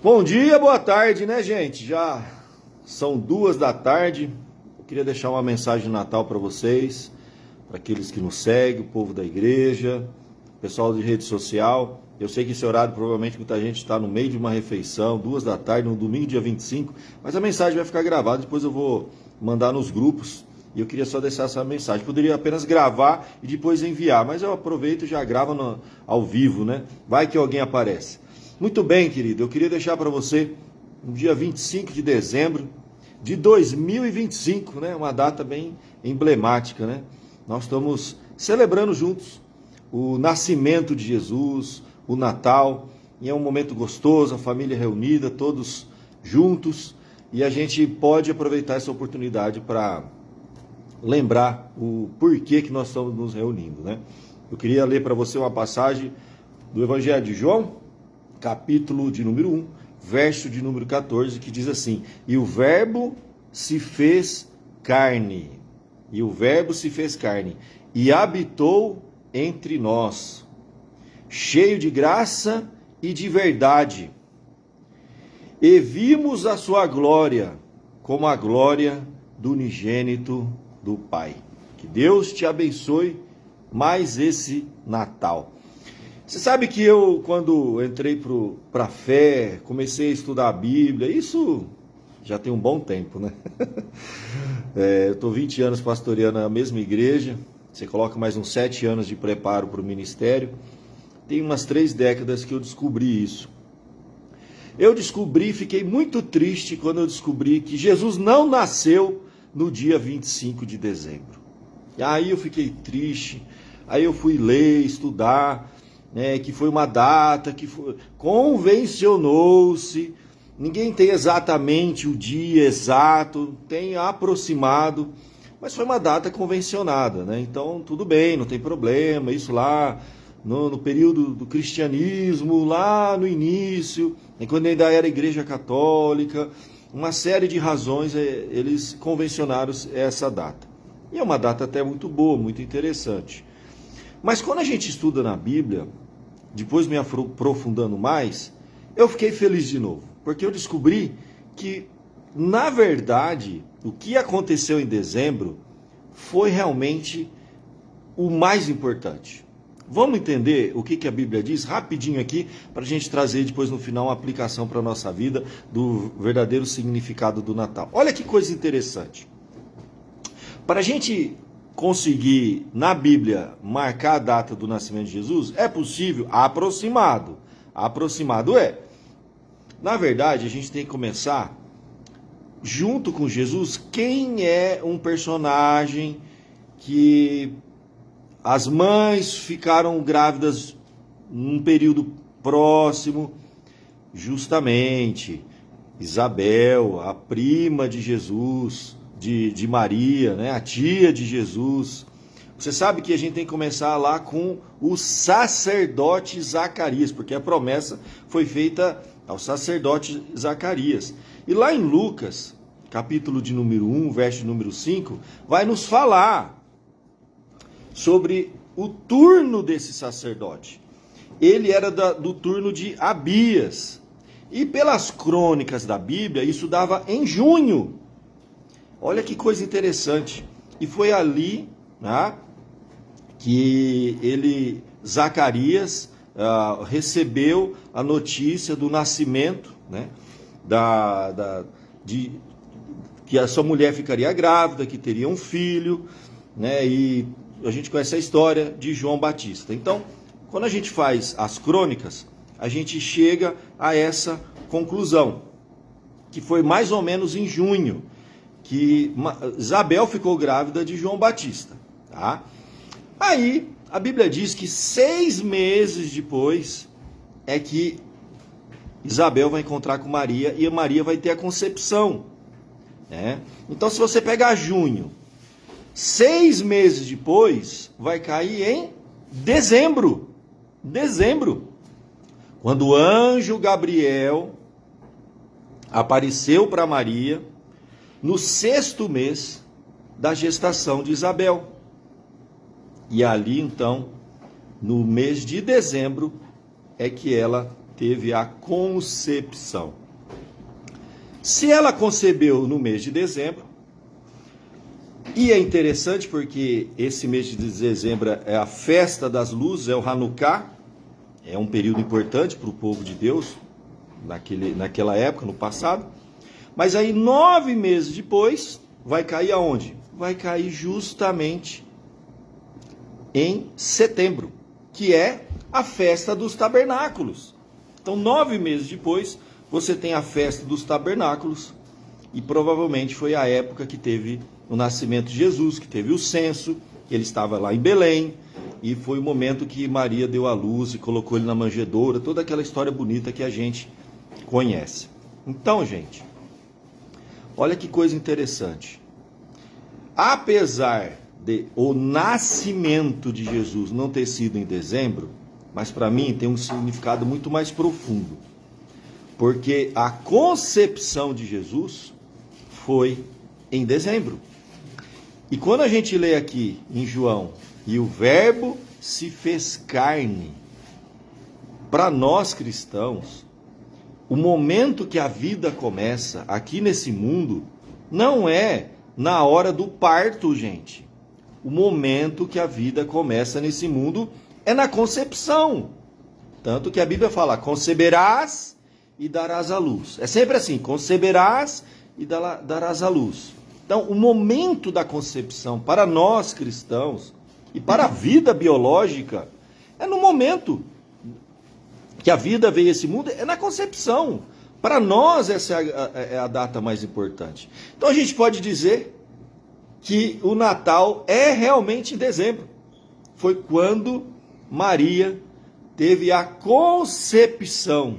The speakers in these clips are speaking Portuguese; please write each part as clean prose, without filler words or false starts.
Bom dia, boa tarde, né, gente? Já são 2 da tarde. Eu queria deixar uma mensagem de Natal para vocês, para aqueles que nos seguem, o povo da igreja, pessoal de rede social. Eu sei que esse horário provavelmente muita gente está no meio de uma refeição, 2 da tarde, no domingo, dia 25, mas a mensagem vai ficar gravada, depois eu vou mandar nos grupos. E eu queria só deixar essa mensagem. Poderia apenas gravar e depois enviar, mas eu aproveito e já gravo ao vivo, né? Vai que alguém aparece. Muito bem, querido, eu queria deixar para você no dia 25 de dezembro de 2025, né? Uma data bem emblemática, né? Nós estamos celebrando juntos o nascimento de Jesus, o Natal, e é um momento gostoso, a família reunida, todos juntos, e a gente pode aproveitar essa oportunidade para lembrar o porquê que nós estamos nos reunindo, né? Eu queria ler para você uma passagem do Evangelho de João, capítulo de número 1, verso de número 14, que diz assim: E o verbo se fez carne, e o verbo se fez carne, e habitou entre nós, cheio de graça e de verdade, e vimos a sua glória, como a glória do unigênito do Pai. Que Deus te abençoe mais esse Natal. Você sabe que eu, quando entrei para a fé, comecei a estudar a Bíblia, isso já tem um bom tempo, né? Eu estou 20 anos pastoreando a mesma igreja, você coloca mais uns 7 anos de preparo para o ministério, tem umas 3 décadas que eu descobri isso. Eu descobri, fiquei muito triste quando eu descobri que Jesus não nasceu no dia 25 de dezembro. E aí eu fiquei triste, aí eu fui ler, estudar, que foi uma data que convencionou-se, ninguém tem exatamente o dia exato, tem aproximado, mas foi uma data convencionada, né? Então tudo bem, não tem problema, isso lá no período do cristianismo, lá no início, quando ainda era igreja católica, uma série de razões eles convencionaram essa data. E é uma data até muito boa, muito interessante. Mas quando a gente estuda na Bíblia, depois me aprofundando mais, eu fiquei feliz de novo, porque eu descobri que, na verdade, o que aconteceu em dezembro foi realmente o mais importante. Vamos entender o que a Bíblia diz rapidinho aqui, para a gente trazer depois no final uma aplicação para a nossa vida do verdadeiro significado do Natal. Olha que coisa interessante. Para a gente conseguir, na Bíblia, marcar a data do nascimento de Jesus, é possível aproximado. Aproximado é. Na verdade, a gente tem que começar, junto com Jesus, quem é um personagem que as mães ficaram grávidas num período próximo, justamente Isabel, a prima de Jesus, de Maria, né? A tia de Jesus. Você sabe que a gente tem que começar lá com o sacerdote Zacarias, porque a promessa foi feita ao sacerdote Zacarias. E lá em Lucas, capítulo de número 1, verso de número 5, vai nos falar sobre o turno desse sacerdote. Ele era do turno de Abias. E pelas crônicas da Bíblia, isso dava em junho. Olha que coisa interessante. E foi ali, né, que Zacarias, recebeu a notícia do nascimento, né, que a sua mulher ficaria grávida, que teria um filho, né, e a gente conhece a história de João Batista. Então, quando a gente faz as crônicas, a gente chega a essa conclusão, que foi mais ou menos em junho, que Isabel ficou grávida de João Batista. Tá? Aí, a Bíblia diz que 6 meses depois é que Isabel vai encontrar com Maria e a Maria vai ter a concepção. Né? Então, se você pegar junho, 6 meses depois, vai cair em dezembro. Dezembro. Quando o anjo Gabriel apareceu para Maria no 6º mês da gestação de Isabel. E ali, então, no mês de dezembro, é que ela teve a concepção. Se ela concebeu no mês de dezembro, e é interessante porque esse mês de dezembro é a festa das luzes, é o Hanukkah, é um período importante para o povo de Deus, naquela época, no passado. Mas aí 9 meses depois, vai cair aonde? Vai cair justamente em setembro, que é a festa dos tabernáculos. Então 9 meses depois, você tem a festa dos tabernáculos, e provavelmente foi a época que teve o nascimento de Jesus, que teve o censo, ele estava lá em Belém, e foi o momento que Maria deu à luz e colocou ele na manjedoura, toda aquela história bonita que a gente conhece. Então, gente, olha que coisa interessante. Apesar de o nascimento de Jesus não ter sido em dezembro, mas para mim tem um significado muito mais profundo. Porque a concepção de Jesus foi em dezembro. E quando a gente lê aqui em João, e o verbo se fez carne, para nós cristãos, o momento que a vida começa aqui nesse mundo não é na hora do parto, gente. O momento que a vida começa nesse mundo é na concepção. Tanto que a Bíblia fala, conceberás e darás à luz. É sempre assim, conceberás e darás à luz. Então, o momento da concepção para nós cristãos e para a vida biológica é no momento que a vida veio a esse mundo, é na concepção. Para nós, essa é a data mais importante. Então, a gente pode dizer que o Natal é realmente em dezembro. Foi quando Maria teve a concepção.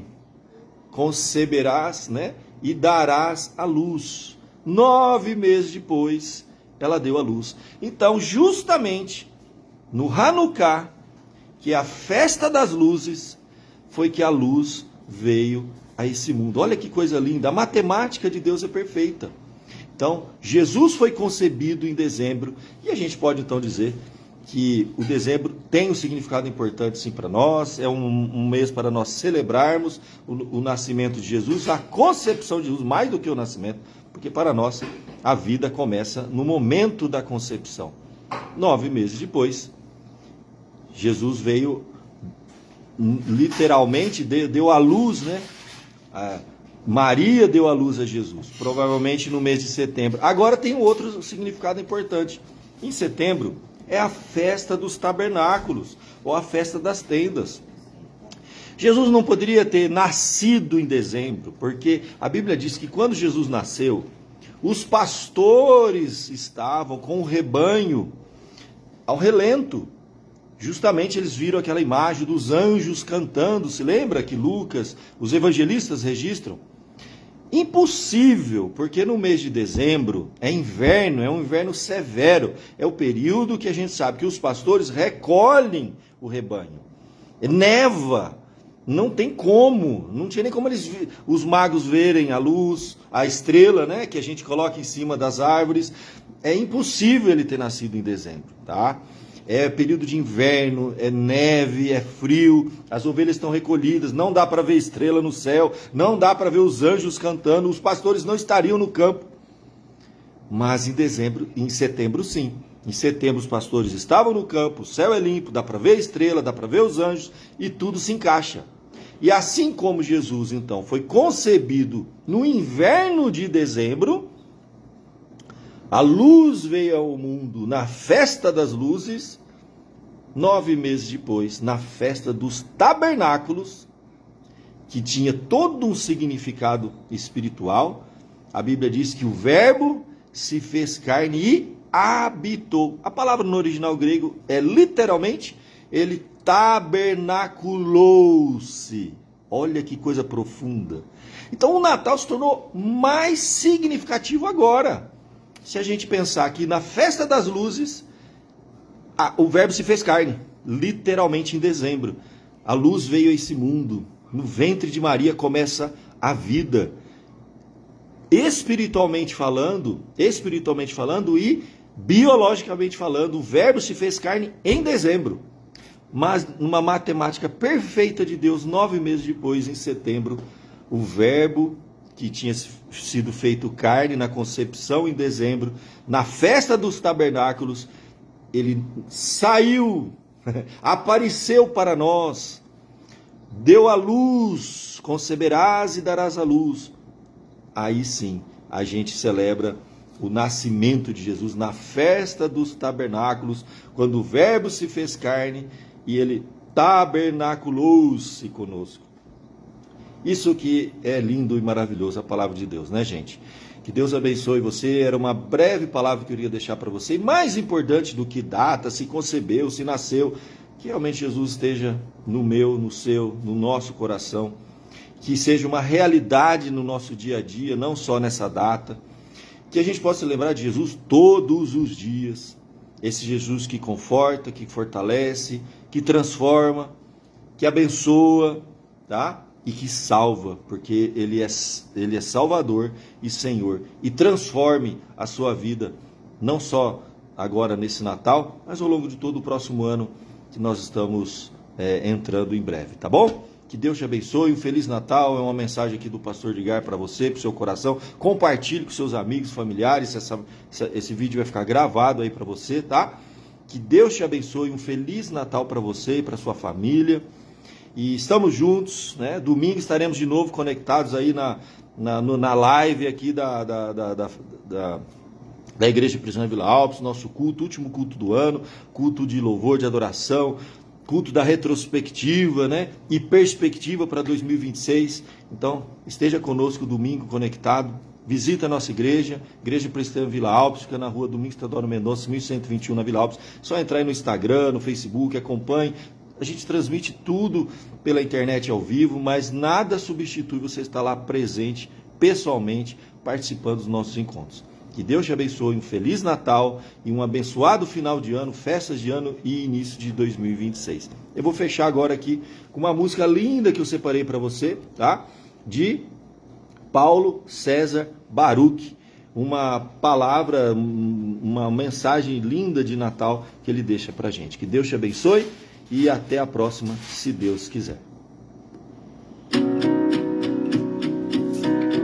Conceberás, né? E darás à luz. 9 meses depois, ela deu à luz. Então, justamente no Hanukkah, que é a festa das luzes, foi que a luz veio a esse mundo. Olha que coisa linda, a matemática de Deus é perfeita. Então, Jesus foi concebido em dezembro, e a gente pode então dizer que o dezembro tem um significado importante sim para nós, é um mês para nós celebrarmos o nascimento de Jesus, a concepção de Jesus, mais do que o nascimento, porque para nós a vida começa no momento da concepção. 9 meses depois, Jesus veio, literalmente, deu à luz, né? Maria deu à luz a Jesus, provavelmente no mês de setembro. Agora tem um outro significado importante. Em setembro é a festa dos tabernáculos, ou a festa das tendas. Jesus não poderia ter nascido em dezembro, porque a Bíblia diz que quando Jesus nasceu, os pastores estavam com o rebanho ao relento. Justamente eles viram aquela imagem dos anjos cantando. Se lembra que Lucas, os evangelistas registram? Impossível, porque no mês de dezembro é inverno, é um inverno severo. É o período que a gente sabe que os pastores recolhem o rebanho. Neva, não tem como, não tinha nem como os magos verem a luz, a estrela, né, que a gente coloca em cima das árvores. É impossível ele ter nascido em dezembro, tá? É período de inverno, é neve, é frio, as ovelhas estão recolhidas, não dá para ver estrela no céu, não dá para ver os anjos cantando, os pastores não estariam no campo. Mas em setembro sim. Em setembro os pastores estavam no campo, o céu é limpo, dá para ver a estrela, dá para ver os anjos e tudo se encaixa. E assim como Jesus então foi concebido no inverno de dezembro, a luz veio ao mundo na festa das luzes, 9 meses depois, na festa dos tabernáculos, que tinha todo um significado espiritual. A Bíblia diz que o verbo se fez carne e habitou. A palavra no original grego é literalmente, ele tabernaculou-se. Olha que coisa profunda. Então o Natal se tornou mais significativo agora. Se a gente pensar que na festa das luzes, o verbo se fez carne, literalmente em dezembro. A luz veio a esse mundo. No ventre de Maria começa a vida. Espiritualmente falando e biologicamente falando, o verbo se fez carne em dezembro. mas numa matemática perfeita de Deus, 9 meses depois, em setembro, o Verbo que tinha sido feito carne na concepção em dezembro, na festa dos tabernáculos, ele saiu, apareceu para nós, deu à luz, conceberás e darás à luz. Aí sim, a gente celebra o nascimento de Jesus na festa dos tabernáculos, quando o Verbo se fez carne e ele tabernaculou-se conosco. Isso que é lindo e maravilhoso, a palavra de Deus, né, gente? Que Deus abençoe você. Era uma breve palavra que eu queria deixar para você. E mais importante do que data, se concebeu, se nasceu, que realmente Jesus esteja no meu, no seu, no nosso coração. Que seja uma realidade no nosso dia a dia, não só nessa data. Que a gente possa lembrar de Jesus todos os dias. Esse Jesus que conforta, que fortalece, que transforma, que abençoa, tá? E que salva, porque ele é Salvador e Senhor. E transforme a sua vida, não só agora nesse Natal, mas ao longo de todo o próximo ano que nós estamos entrando em breve, tá bom? Que Deus te abençoe, um Feliz Natal, é uma mensagem aqui do Pastor Edgar para você, para o seu coração. Compartilhe com seus amigos, familiares, esse vídeo vai ficar gravado aí para você, tá? Que Deus te abençoe, um Feliz Natal para você e para sua família. E estamos juntos, né? Domingo estaremos de novo conectados aí na live aqui da Igreja Presbiteriana Vila Alpes, nosso culto, último culto do ano, culto de louvor, de adoração, culto da retrospectiva, né? E perspectiva para 2026. Então, esteja conosco domingo conectado. Visita a nossa igreja, Igreja Presbiteriana Vila Alpes, fica na rua Domingos Teodoro Mendonça, 1121 na Vila Alpes. Só entrar aí no Instagram, no Facebook, acompanhe. A gente transmite tudo pela internet ao vivo, mas nada substitui você estar lá presente, pessoalmente, participando dos nossos encontros. Que Deus te abençoe, um Feliz Natal e um abençoado final de ano, festas de ano e início de 2026. Eu vou fechar agora aqui com uma música linda que eu separei para você, tá? De Paulo César Baruch. Uma palavra, uma mensagem linda de Natal que ele deixa para a gente. Que Deus te abençoe. E até a próxima, se Deus quiser.